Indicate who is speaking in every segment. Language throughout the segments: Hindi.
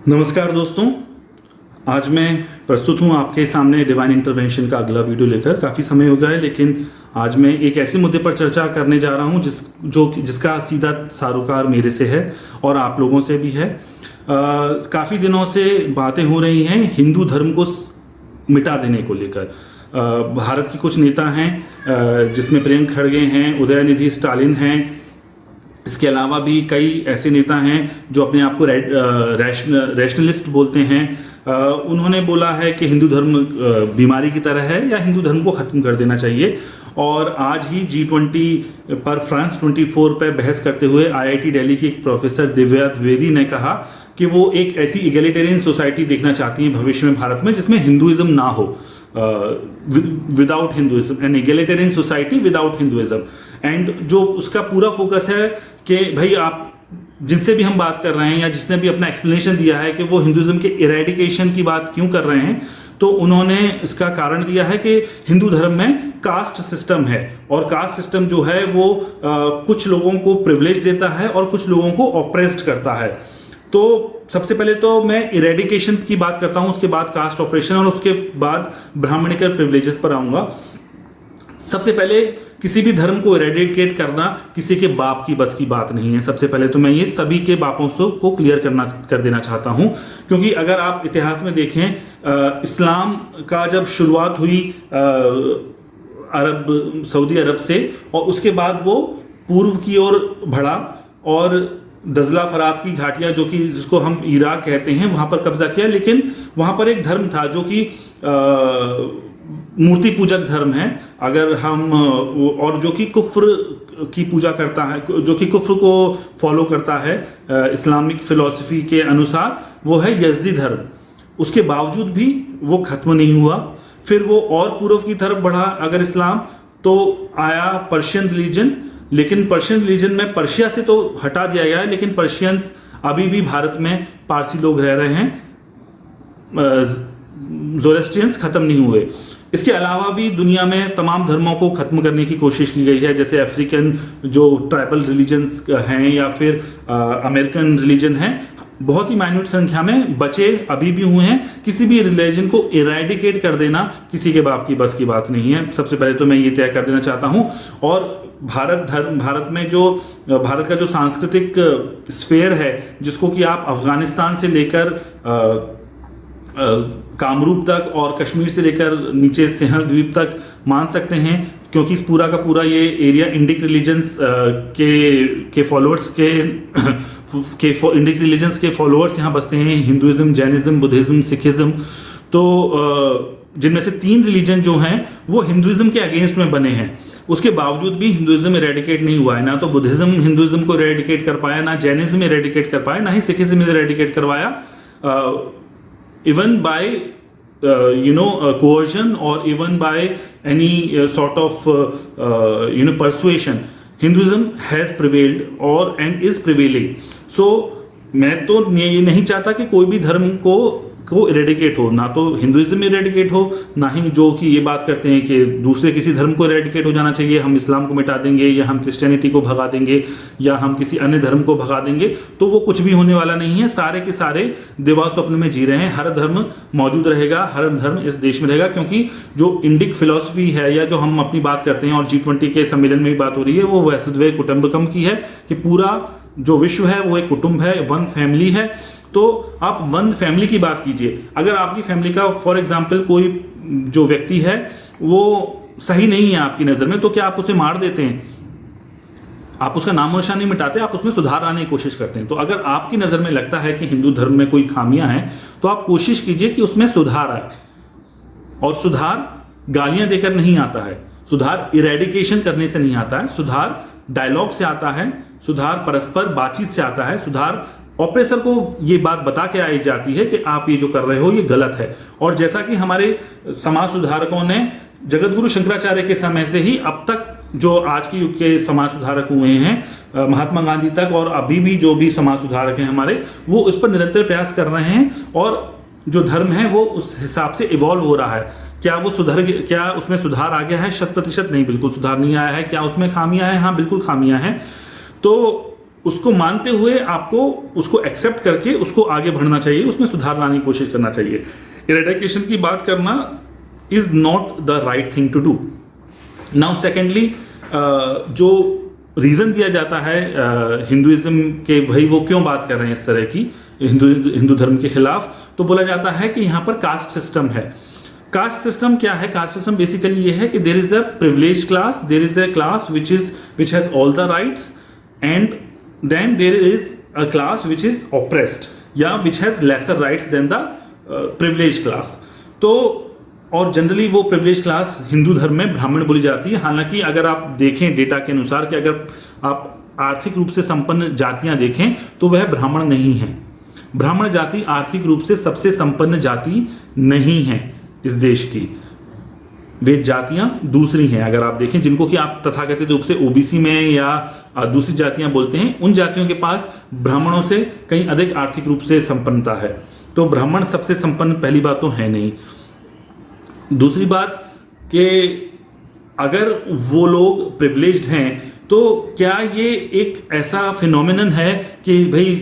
Speaker 1: नमस्कार दोस्तों, आज मैं प्रस्तुत हूँ आपके सामने डिवाइन इंटरवेंशन का अगला वीडियो लेकर। काफ़ी समय हो गया है, लेकिन आज मैं एक ऐसे मुद्दे पर चर्चा करने जा रहा हूँ जिसका सीधा सारोकार मेरे से है और आप लोगों से भी है। काफ़ी दिनों से बातें हो रही हैं हिंदू धर्म को मिटा देने को लेकर। भारत के कुछ नेता हैं जिसमें प्रियंक खड़गे हैं, उदयनिधि स्टालिन हैं। इसके अलावा भी कई ऐसे नेता हैं जो अपने आप को रैशनलिस्ट बोलते हैं। उन्होंने बोला है कि हिंदू धर्म बीमारी की तरह है या हिंदू धर्म को ख़त्म कर देना चाहिए। और आज ही G20 पर फ्रांस 24 पर बहस करते हुए IIT दिल्ली की एक प्रोफेसर दिव्या द्विवेदी ने कहा कि वो एक ऐसी इगैलिटेरियन सोसाइटी देखना चाहती हैं भविष्य में भारत में जिसमें हिंदुइज्म ना हो, without Hinduism, an egalitarian society without Hinduism. And जो उसका पूरा फोकस है कि भाई आप जिनसे भी हम बात कर रहे हैं या जिसने भी अपना एक्सप्लेनेशन दिया है कि वो हिंदुइज्म के इरेडिकेशन की बात क्यों कर रहे हैं, तो उन्होंने इसका कारण दिया है कि हिंदू धर्म में कास्ट सिस्टम है और कास्ट सिस्टम जो है वो कुछ लोगों को प्रिविलेज देता है और कुछ लोगों को ऑप्रेस्ड करता है। तो सबसे पहले तो मैं इरेडिकेशन की बात करता हूं, उसके बाद कास्ट ऑपरेशन और उसके बाद ब्राह्मणिकल प्रिविलेजेस पर आऊंगा। सबसे पहले किसी भी धर्म को इरेडिकेट करना किसी के बाप की बस की बात नहीं है। सबसे पहले तो मैं ये सभी के बापों को क्लियर कर देना चाहता हूं, क्योंकि अगर आप इतिहास में देखें इस्लाम का जब शुरुआत हुई सऊदी अरब से, और उसके बाद वो पूर्व की ओर बढ़ा और दजला फरात की घाटियां जो कि जिसको हम इराक कहते हैं वहां पर कब्जा किया। लेकिन वहां पर एक धर्म था जो कि मूर्ति पूजक धर्म है, अगर हम और जो कि कुफ्र की पूजा करता है, जो कि कुफ्र को फॉलो करता है इस्लामिक फिलॉसफी के अनुसार, वो है यज़दी धर्म। उसके बावजूद भी वो खत्म नहीं हुआ। फिर वो और पूर्व की तरफ बढ़ा अगर इस्लाम, तो आया पर्शियन रिलीजन। लेकिन पर्शियन रिलीजन में पर्शिया से तो हटा दिया गया है, लेकिन पर्शियंस अभी भी भारत में पारसी लोग रह रहे हैं, ज़ोरेस्ट्रियंस खत्म नहीं हुए। इसके अलावा भी दुनिया में तमाम धर्मों को खत्म करने की कोशिश की गई है, जैसे अफ्रीकन जो ट्राइबल रिलीजन्स हैं या फिर अमेरिकन रिलीजन हैं, बहुत ही माइन्यूट संख्या में बचे अभी भी हुए हैं। किसी भी रिलीजन को इरेडिकेट कर देना किसी के बाप की बस की बात नहीं है। सबसे पहले तो मैं ये तय कर देना चाहता हूँ। और भारत में जो भारत का जो सांस्कृतिक स्फेयर है, जिसको कि आप अफगानिस्तान से लेकर कामरूप तक और कश्मीर से लेकर नीचे सिंहल द्वीप तक मान सकते हैं, क्योंकि इस पूरा का पूरा ये एरिया इंडिक रिलीजन्स के फॉलोअर्स इंडिक रिलीजन्स के फॉलोअर्स यहाँ बसते हैं, हिंदुइज्म, जैनिज्म, बुद्धिज्म, सिखिज्म। तो जिनमें से 3 रिलीजन जो हैं वो हिंदुइज्म के अगेंस्ट में बने हैं। उसके बावजूद भी हिंदुइज्म इरेडिकेट नहीं हुआ है। ना तो बुद्धिज्म हिंदुइज्म को इरेडिकेट कर पाया, ना जैनिज्म इरेडिकेट कर पाया, ना ही सिखिज्म इरेडिकेट करवाया, even by coercion or even by any sort of persuasion. Hinduism has prevailed and is prevailing. So मैं तो ये नहीं चाहता कि कोई भी धर्म को इरेडिकेट हो, ना तो हिंदुइज्म इरेडिकेट हो, ना ही जो कि ये बात करते हैं कि दूसरे किसी धर्म को इरेडिकेट हो जाना चाहिए, हम इस्लाम को मिटा देंगे या हम क्रिश्चियनिटी को भगा देंगे या हम किसी अन्य धर्म को भगा देंगे। तो वो कुछ भी होने वाला नहीं है। सारे के सारे दिवा स्वप्न में जी रहे हैं। हर धर्म मौजूद रहेगा, हर धर्म इस देश में रहेगा, क्योंकि जो इंडिक फिलॉसफी है या जो हम अपनी बात करते हैं और G20 के सम्मेलन में भी बात हो रही है, वो वसुधैव कुटुंबकम की है कि पूरा जो विश्व है वो एक कुटुंब है, वन फैमिली है। तो आप वन फैमिली की बात कीजिए। अगर आपकी फैमिली का फॉर एग्जांपल कोई जो व्यक्ति है वो सही नहीं है आपकी नज़र में, तो क्या आप उसे मार देते हैं? आप उसका नाम निशान नहीं मिटाते, आप उसमें सुधार लाने की कोशिश करते हैं। तो अगर आपकी नज़र में लगता है कि हिंदू धर्म में कोई खामियां हैं, तो आप कोशिश कीजिए कि उसमें सुधार आए। और सुधार गालियां देकर नहीं आता है, सुधार इरेडिकेशन करने से नहीं आता है, सुधार डायलॉग से आता है, सुधार परस्पर बातचीत से आता है, सुधार ऑपरेसर को ये बात बता के आई जाती है कि आप ये जो कर रहे हो ये गलत है। और जैसा कि हमारे समाज सुधारकों ने जगतगुरु शंकराचार्य के समय से ही अब तक जो आज के युग के समाज सुधारक हुए हैं, महात्मा गांधी तक, और अभी भी जो भी समाज सुधारक हैं हमारे, वो उस पर निरंतर प्रयास कर रहे हैं। और जो धर्म है वो उस हिसाब से इवॉल्व हो रहा है। क्या उसमें सुधार आ गया है? 100% नहीं, बिल्कुल सुधार नहीं आया है। क्या उसमें खामियां हैं? हाँ, बिल्कुल खामियां हैं। तो उसको मानते हुए आपको उसको एक्सेप्ट करके उसको आगे बढ़ना चाहिए, उसमें सुधार लाने की कोशिश करना चाहिए। इरेडिकेशन की बात करना is not the right thing to do. Now secondly, जो रीज़न दिया जाता है हिंदुइज्म के, भाई वो क्यों बात कर रहे हैं इस तरह की हिंदू धर्म के खिलाफ, तो बोला जाता है कि यहाँ पर कास्ट सिस्टम है। कास्ट सिस्टम क्या है? कास्ट सिस्टम बेसिकली ये है कि there is the privilege class, there is a class which has all the rights, and then there is a class which is oppressed या which has lesser rights than the privilege class. तो और जनरली वो प्रिविलेज क्लास हिंदू धर्म में ब्राह्मण बोली जाती है। हालांकि अगर आप देखें डेटा के अनुसार कि अगर आप आर्थिक रूप से संपन्न जातियां देखें तो वह ब्राह्मण नहीं है। ब्राह्मण जाति आर्थिक रूप से सबसे संपन्न जाति नहीं है इस देश की। वे जातियां दूसरी हैं। अगर आप देखें जिनको कि आप तथाकथित रूप से ओबीसी में या दूसरी जातियां बोलते हैं, उन जातियों के पास ब्राह्मणों से कहीं अधिक आर्थिक रूप से संपन्नता है। तो ब्राह्मण सबसे संपन्न पहली बात तो है नहीं। दूसरी बात कि अगर वो लोग प्रिविलेज्ड हैं तो क्या ये एक ऐसा फिनोमिनन है कि भाई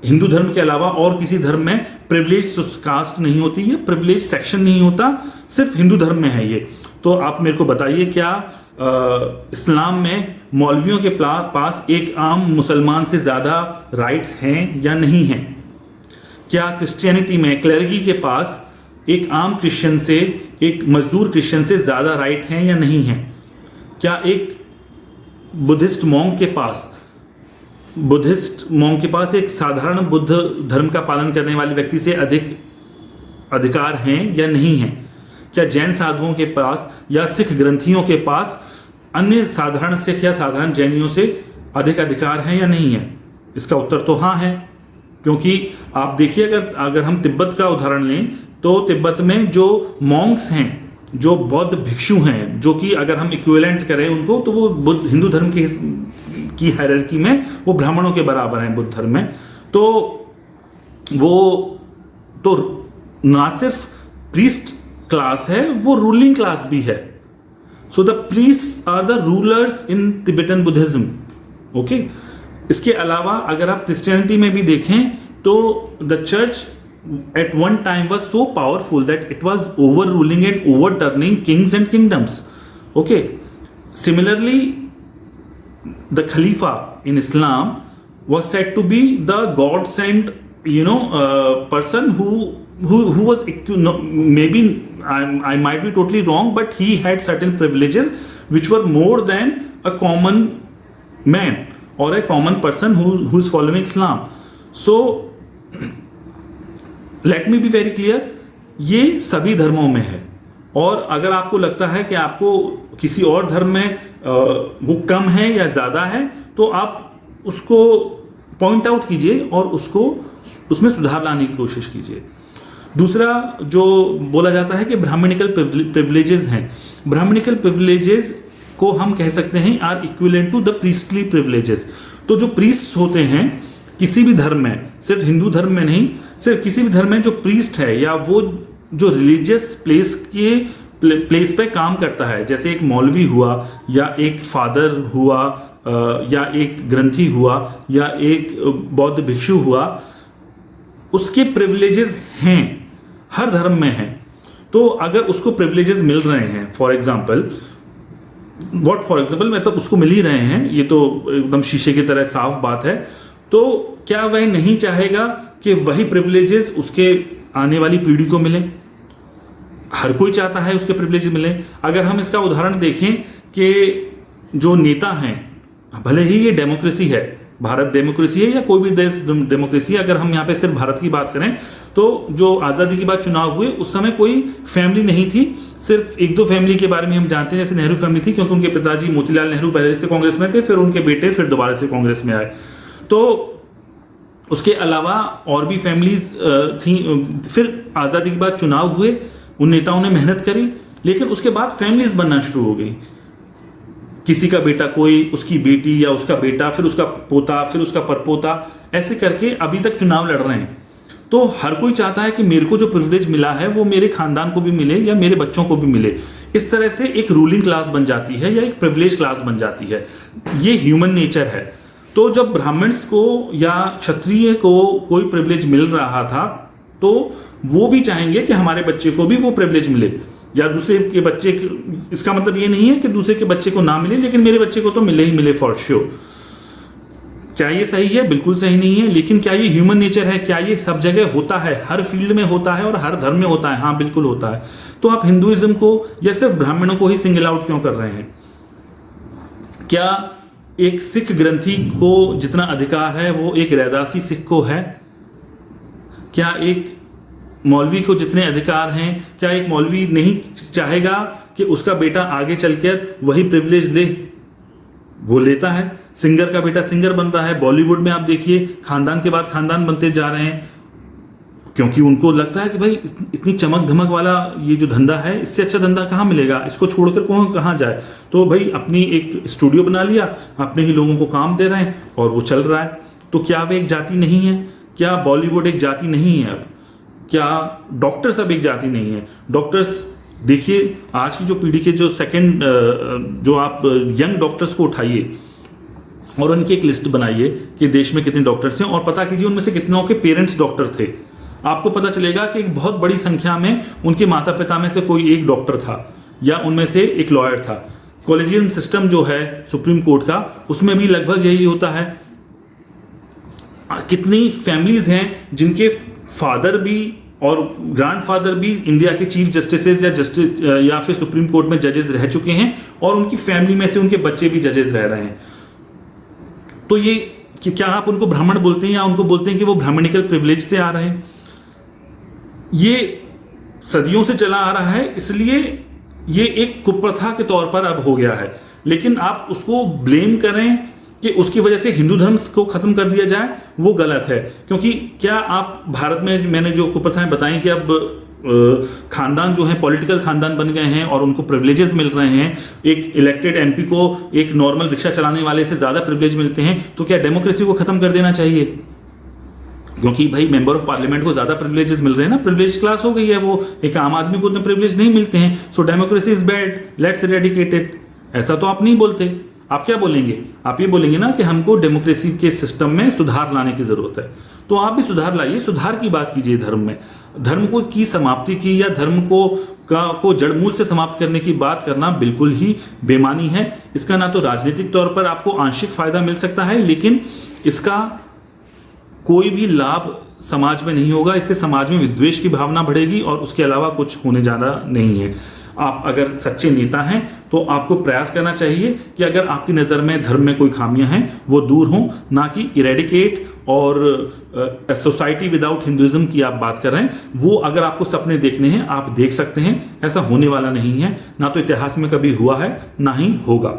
Speaker 1: हिंदू धर्म के अलावा और किसी धर्म में प्रिविलेज कास्ट नहीं होती है, प्रिविलेज सेक्शन नहीं होता, सिर्फ हिंदू धर्म में है ये? तो आप मेरे को बताइए, क्या इस्लाम में मौलवियों के पास एक आम मुसलमान से ज़्यादा राइट्स हैं या नहीं हैं? क्या क्रिश्चियनिटी में क्लेरिगी के पास एक आम क्रिश्चियन से, एक मजदूर क्रिश्चियन से ज़्यादा राइट हैं या नहीं हैं? क्या एक बुद्धिस्ट मॉन्क के पास एक साधारण बुद्ध धर्म का पालन करने वाले व्यक्ति से अधिक अधिकार हैं या नहीं हैं? क्या जैन साधुओं के पास या सिख ग्रंथियों के पास अन्य साधारण सिख या साधारण जैनियों से अधिक अधिकार हैं या नहीं है? इसका उत्तर तो हाँ है, क्योंकि आप देखिए अगर हम तिब्बत का उदाहरण लें तो तिब्बत में जो मॉन्क्स हैं, जो बौद्ध भिक्षु हैं, जो कि अगर हम इक्विवेलेंट करें उनको तो वो हिंदू धर्म की हायरार्की में वो ब्राह्मणों के बराबर हैं बुद्ध धर्म में। तो वो तो ना सिर्फ प्रीस्ट क्लास है, वो रूलिंग क्लास भी है। So the priests are the rulers in Tibetan Buddhism. Okay, इसके अलावा अगर आप क्रिश्चियनिटी में भी देखें तो the church at one time was so powerful that it was overruling and overturning kings and kingdoms. Okay, similarly the Khalifa in Islam was said to be the God sent person who was maybe I might be totally wrong, but he had certain privileges which were more than a common man or a common person who is following Islam. So let me be very clear, ये सभी धर्मों में है। और अगर आपको लगता है कि आपको किसी और धर्म में वो कम है या ज़्यादा है तो आप उसको पॉइंट आउट कीजिए और उसमें सुधार लाने की कोशिश कीजिए। दूसरा जो बोला जाता है कि ब्राह्मणिकल प्रिविलेजेस हैं, ब्राह्मणिकल प्रिविलेजेस को हम कह सकते हैं are equivalent to the priestly privileges. तो जो प्रीस्ट्स होते हैं किसी भी धर्म में, सिर्फ हिंदू धर्म में नहीं, सिर्फ किसी भी धर्म में जो प्रीस्ट है या वो जो रिलीजियस प्लेस पे काम करता है, जैसे एक मौलवी हुआ या एक फादर हुआ या एक ग्रंथी हुआ या एक बौद्ध भिक्षु हुआ, उसके प्रिविलेजेस हैं, हर धर्म में हैं। तो अगर उसको प्रिविलेजेस मिल रहे हैं, फॉर एग्जाम्पल मतलब उसको मिल ही रहे हैं, ये तो एकदम शीशे की तरह साफ बात है, तो क्या वह नहीं चाहेगा कि वही प्रिविलेजेस उसके आने वाली पीढ़ी को मिले? हर कोई चाहता है उसके प्रिविलेजेस मिले। अगर हम इसका उदाहरण देखें कि जो नेता हैं, भले ही ये डेमोक्रेसी है, भारत डेमोक्रेसी है या कोई भी देश डेमोक्रेसी है, अगर हम यहाँ पे सिर्फ भारत की बात करें तो जो आज़ादी के बाद चुनाव हुए उस समय कोई फैमिली नहीं थी, सिर्फ एक दो फैमिली के बारे में हम जानते हैं, जैसे नेहरू फैमिली थी क्योंकि उनके पिताजी मोतीलाल नेहरू पहले से कांग्रेस में थे, फिर उनके बेटे फिर दोबारा से कांग्रेस में आए। तो उसके अलावा और भी फैमिलीज थी। फिर आज़ादी के बाद चुनाव हुए, उन नेताओं ने मेहनत करी, लेकिन उसके बाद फैमिलीज बनना शुरू हो गई। किसी का बेटा कोई, उसकी बेटी या उसका बेटा, फिर उसका पोता, फिर उसका परपोता, ऐसे करके अभी तक चुनाव लड़ रहे हैं। तो हर कोई चाहता है कि मेरे को जो प्रिविलेज मिला है वो मेरे खानदान को भी मिले या मेरे बच्चों को भी मिले। इस तरह से एक रूलिंग क्लास बन जाती है या एक प्रिविलेज क्लास बन जाती है। ये ह्यूमन नेचर है। तो जब ब्राह्मण्स को या क्षत्रिय को कोई प्रिविलेज मिल रहा था तो वो भी चाहेंगे कि हमारे बच्चे को भी वो प्रिविलेज मिले, या दूसरे के बच्चे, इसका मतलब ये नहीं है कि दूसरे के बच्चे को ना मिले, लेकिन मेरे बच्चे को तो मिले ही मिले फॉर श्योर। क्या ये सही है? बिल्कुल सही नहीं है। लेकिन क्या ये ह्यूमन नेचर है? क्या ये सब जगह होता है? हर फील्ड में होता है और हर धर्म में होता है? हाँ, बिल्कुल होता है। तो आप हिंदुइज्म को या सिर्फ ब्राह्मणों को ही सिंगल आउट क्यों कर रहे हैं? क्या एक सिख ग्रंथी को जितना अधिकार है वो एक रैदासी सिख को है? क्या एक मौलवी को जितने अधिकार हैं, क्या एक मौलवी नहीं चाहेगा कि उसका बेटा आगे चलकर वही प्रिविलेज ले? वो लेता है। सिंगर का बेटा सिंगर बन रहा है। बॉलीवुड में आप देखिए, खानदान के बाद खानदान बनते जा रहे हैं, क्योंकि उनको लगता है कि भाई इतनी चमक धमक वाला ये जो धंधा है, इससे अच्छा धंधा कहाँ मिलेगा, इसको छोड़कर कौन कहाँ जाए। तो भाई अपनी एक स्टूडियो बना लिया, अपने ही लोगों को काम दे रहे हैं और वो चल रहा है। तो क्या वे एक जाति नहीं है? क्या बॉलीवुड एक जाति नहीं है? अब क्या डॉक्टर्स अब एक जाति नहीं है? डॉक्टर्स देखिए, आज की जो पीढ़ी के जो सेकंड, जो आप यंग डॉक्टर्स को उठाइए और उनकी एक लिस्ट बनाइए कि देश में कितने डॉक्टर्स हैं, और पता कीजिए उनमें से कितनों के पेरेंट्स डॉक्टर थे। आपको पता चलेगा कि एक बहुत बड़ी संख्या में उनके माता पिता में से कोई एक डॉक्टर था या उनमें से एक लॉयर था। कॉलेजियन सिस्टम जो है सुप्रीम कोर्ट का, उसमें भी लगभग यही होता है। कितनी फैमिलीज हैं जिनके फादर भी और ग्रैंडफादर भी इंडिया के चीफ जस्टिसेज या फिर सुप्रीम कोर्ट में जजेस रह चुके हैं, और उनकी फैमिली में से उनके बच्चे भी जजेस रह रहे हैं। तो ये कि क्या आप उनको ब्राह्मण बोलते हैं या उनको बोलते हैं कि वो ब्राह्मणिकल प्रिविलेज से आ रहे हैं? ये सदियों से चला आ रहा है, इसलिए ये एक कुप्रथा के तौर पर अब हो गया है। लेकिन आप उसको ब्लेम करें कि उसकी वजह से हिंदू धर्म को खत्म कर दिया जाए, वो गलत है। क्योंकि क्या आप भारत में, मैंने जो कुप्रथाएं बताई कि अब खानदान जो है पॉलिटिकल खानदान बन गए हैं और उनको प्रिविलेजेस मिल रहे हैं, एक इलेक्टेड एमपी को एक नॉर्मल रिक्शा चलाने वाले से ज़्यादा प्रिविलेज मिलते हैं, तो क्या डेमोक्रेसी को खत्म कर देना चाहिए? क्योंकि भाई मेंबर ऑफ पार्लियामेंट को ज़्यादा प्रिविलेजेस मिल रहे हैं ना, प्रिविलेज क्लास हो गई है वो, एक आम आदमी को उतने प्रिविलेज नहीं मिलते हैं। So democracy is bad, let's eradicate it. ऐसा तो आप नहीं बोलते। आप क्या बोलेंगे? आप ये बोलेंगे ना कि हमको डेमोक्रेसी के सिस्टम में सुधार लाने की जरूरत है। तो आप भी सुधार लाइए, सुधार की बात कीजिए धर्म में। धर्म को की समाप्ति की या धर्म को जड़मूल से समाप्त करने की बात करना बिल्कुल ही बेमानी है। इसका ना तो राजनीतिक तौर पर आपको आंशिक फायदा मिल सकता है, लेकिन इसका कोई भी लाभ समाज में नहीं होगा। इससे समाज में विद्वेष की भावना बढ़ेगी और उसके अलावा कुछ होने जाना नहीं है। आप अगर सच्चे नेता हैं तो आपको प्रयास करना चाहिए कि अगर आपकी नज़र में धर्म में कोई खामियां हैं वो दूर हों, ना कि इरेडिकेट और सोसाइटी विदाउट हिंदुइज्म की आप बात कर रहे हैं। वो अगर आपको सपने देखने हैं आप देख सकते हैं, ऐसा होने वाला नहीं है, ना तो इतिहास में कभी हुआ है ना ही होगा।